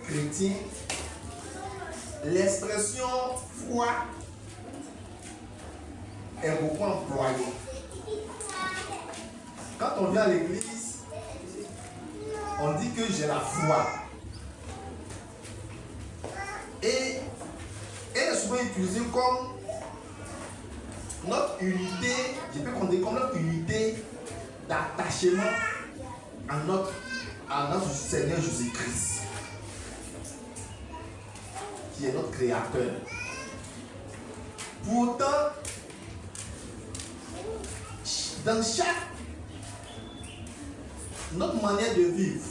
chrétien, l'expression foi est beaucoup employée. Quand on vient à l'église, on dit que j'ai la foi. Et elle est souvent utilisée comme notre unité, je peux compter comme notre unité d'attachement à notre Seigneur Jésus-Christ, qui est notre Créateur. Pourtant, dans notre manière de vivre,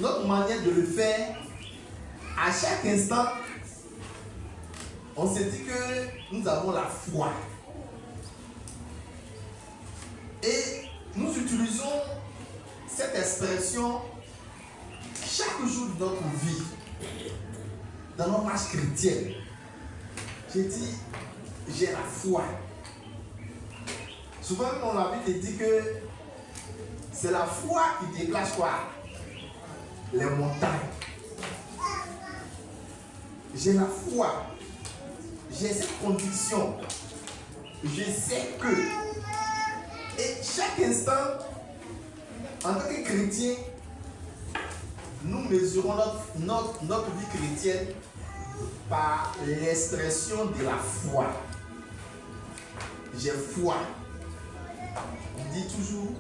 notre manière de le faire, à chaque instant, on se dit que nous avons la foi. Et nous utilisons cette expression chaque jour de notre vie, dans notre marche chrétienne. J'ai dit, j'ai la foi. Souvent, on a vu dit que c'est la foi qui déplace quoi? Les montagnes. J'ai la foi. J'ai cette conviction. Je sais que. Et chaque instant, en tant que chrétien, nous mesurons notre vie chrétienne par l'expression de la foi. J'ai foi. On dit toujours,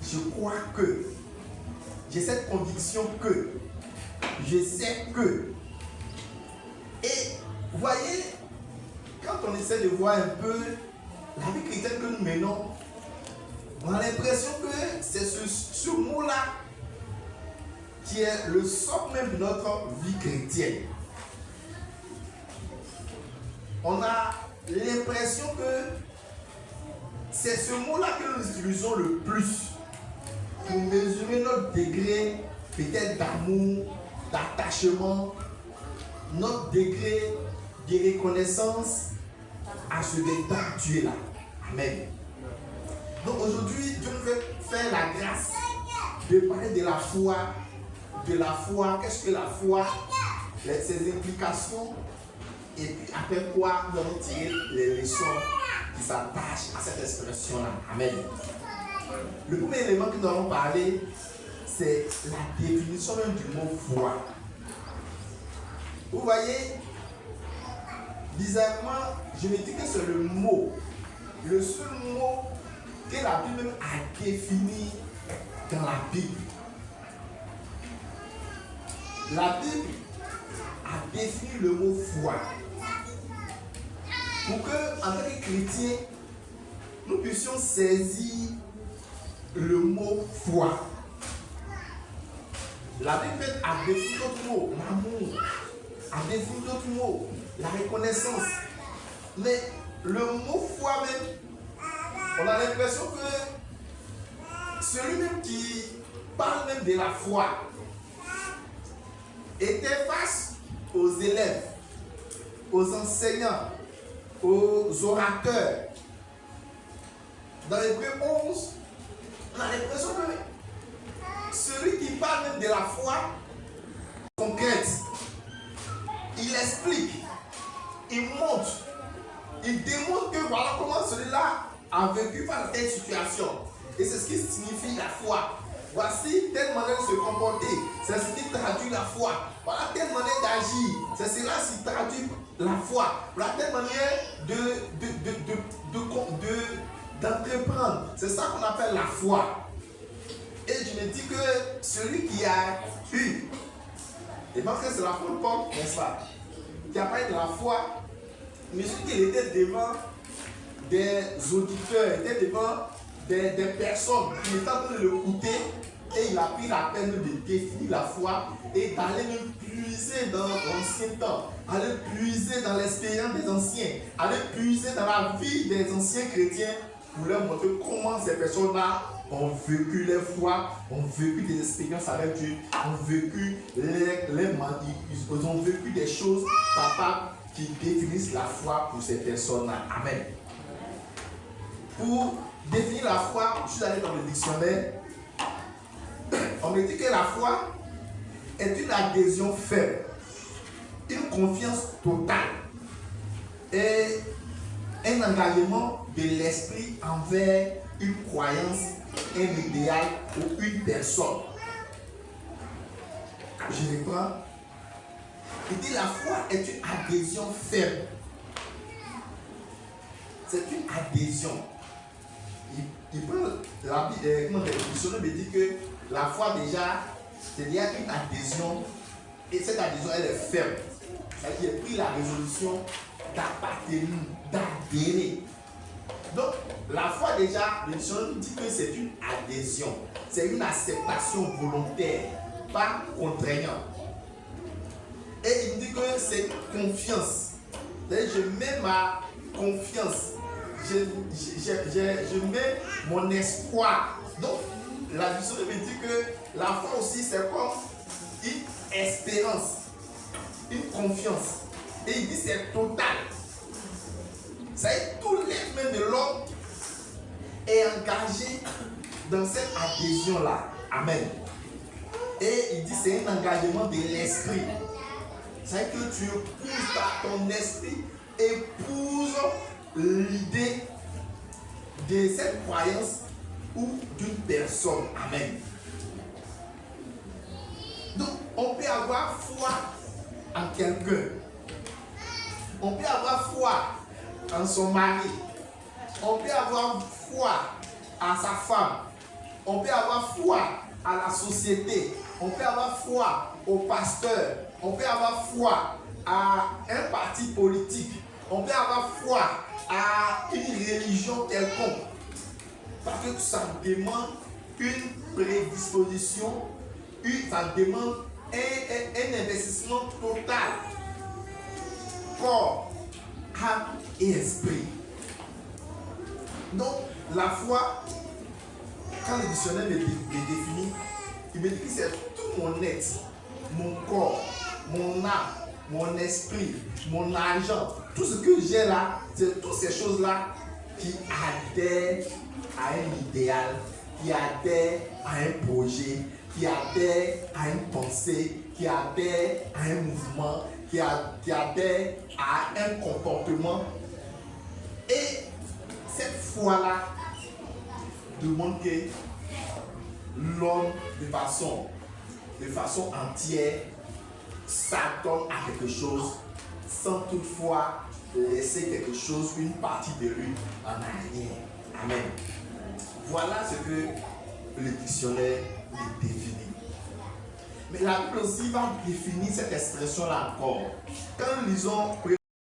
je crois que. J'ai cette conviction que. Je sais que. Et vous voyez, quand on essaie de voir un peu la vie chrétienne que nous menons, on a l'impression que c'est ce mot-là qui est le socle même de notre vie chrétienne. On a l'impression que c'est ce mot-là que nous utilisons le plus pour mesurer notre degré peut-être d'amour, d'attachement, notre degré de reconnaissance à ce véritable Dieu là. Amen. Donc aujourd'hui, Dieu nous fait faire la grâce de parler de la foi. De la foi, qu'est-ce que la foi, ses implications, et puis après quoi nous allons tirer les leçons qui s'attachent à cette expression-là. Amen. Le premier élément que nous allons parler, c'est la définition même du mot foi. Vous voyez, bizarrement, je me dis que c'est le mot, le seul mot que la Bible même a défini dans la Bible. La Bible a défini le mot foi pour que, en tant que chrétiens, nous puissions saisir le mot foi. La Bible a défini d'autres mots, l'amour, a défini d'autres mots, la reconnaissance. Mais le mot foi même, on a l'impression que celui-même qui parle même de la foi était face aux élèves, aux enseignants, aux orateurs. Dans Hébreux 11, on a l'impression que celui qui parle même de la foi concrète, il explique, il montre, il démontre que voilà comment celui-là a vécu par telle situation. Et c'est ce qui signifie la foi. Voici telle manière de se comporter, c'est ce qui traduit la foi. Voilà telle manière d'agir, c'est cela qui traduit la foi. Voilà telle manière d'entreprendre, c'est ça qu'on appelle la foi. Et je me dis que celui qui a eu, et parce que c'est la foi de Paul, n'est-ce pas, qui a parlé de la foi, mais celui qui était devant des auditeurs, était devant des personnes qui étaient en train de l'écouter, et il a pris la peine de définir la foi et d'aller même puiser dans l'ancien temps, aller puiser dans l'expérience des anciens, aller puiser dans la vie des anciens chrétiens pour leur montrer comment ces personnes-là ont vécu leur foi, ont vécu des expériences avec Dieu, ont vécu ils ont vécu des choses capables qui définissent la foi pour ces personnes-là. Amen. Pour définir la foi, je suis allé dans le dictionnaire. On me dit que la foi est une adhésion faible, une confiance totale et un engagement de l'esprit envers une croyance, un idéal ou une personne. Je reprends. Il dit la foi est une adhésion faible. C'est une adhésion. Il prend la dictionnaire me dit que la foi déjà, c'est déjà une adhésion. Et cette adhésion, elle est faible. C'est-à-dire qu'il a pris la résolution d'appartenir, d'adhérer. Donc, la foi déjà, le dictionnaire dit que c'est une adhésion. C'est une acceptation volontaire, pas contraignante. Et il dit que c'est confiance. C'est-à-dire je mets ma confiance. Je mets mon espoir. Donc, la dictionnaire me dit que la foi aussi, c'est comme une espérance, une confiance. Et il dit c'est total. Ça veut dire tout l'être même de l'homme est engagé dans cette adhésion-là. Amen. Et il dit c'est un engagement de l'esprit. C'est que tu épouses ton esprit, épouse l'idée de cette croyance ou d'une personne. Amen. Donc, on peut avoir foi en quelqu'un. On peut avoir foi en son mari. On peut avoir foi à sa femme. On peut avoir foi à la société. On peut avoir foi au pasteur. On peut avoir foi à un parti politique. On peut avoir foi à une religion quelconque. Parce que ça demande une prédisposition, ça demande un investissement total. Corps, âme et esprit. Donc, la foi, quand le dictionnaire me définit, il me dit que c'est tout mon être, mon corps, mon âme, mon esprit, mon argent, tout ce que j'ai là, c'est toutes ces choses-là qui adhèrent à un idéal, qui adhèrent à un projet, qui adhèrent à une pensée, qui adhèrent à un mouvement, qui adhèrent à un comportement. Et cette foi-là demande que l'homme de façon entière s'attend à quelque chose sans toutefois laisser quelque chose, une partie de lui en arrière. Amen. Voilà ce que le dictionnaire définit. Mais la Bible aussi va définir cette expression-là encore. Quand nous lisons